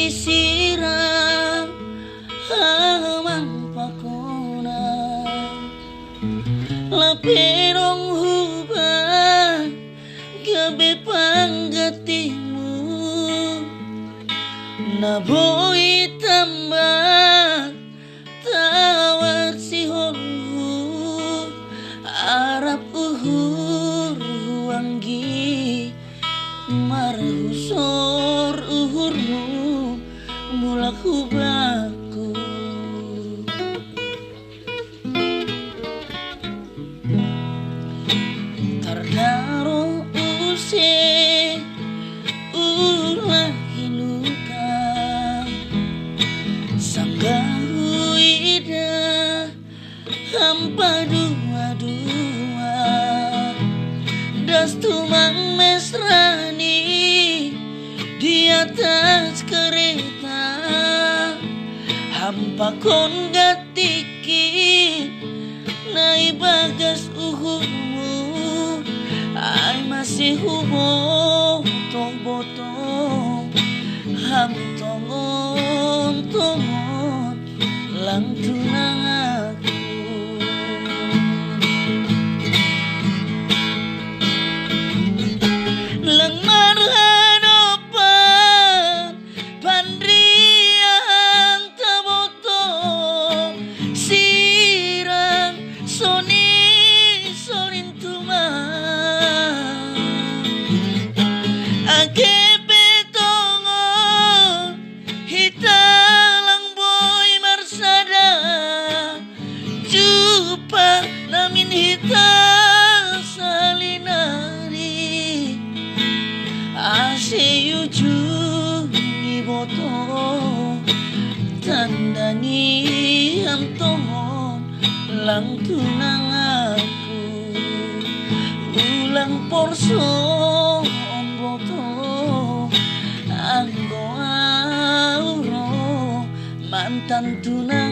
sisirang hamang pakona lapirong huban gabi panggatimu naboy tambah tawat si holu arap uhur huanggi marhusor uhurmu mulak hublaku tardaro use ulah hiluka sanggahu ida hampa dua-dua das tumang mesrani di atas kereta hampa kon gatiki nai bagas uhurmu ay masih hubo tong botong ham tongon lang tunang aku lang marhadapan pandriang tabotong sirang sonin tumang akepe tongon hitalang boy marsada jupa namin hita salinari aseyu juni boto tandani am tongon lang tunang aku ulang porso on boto anggo auro mantan tunang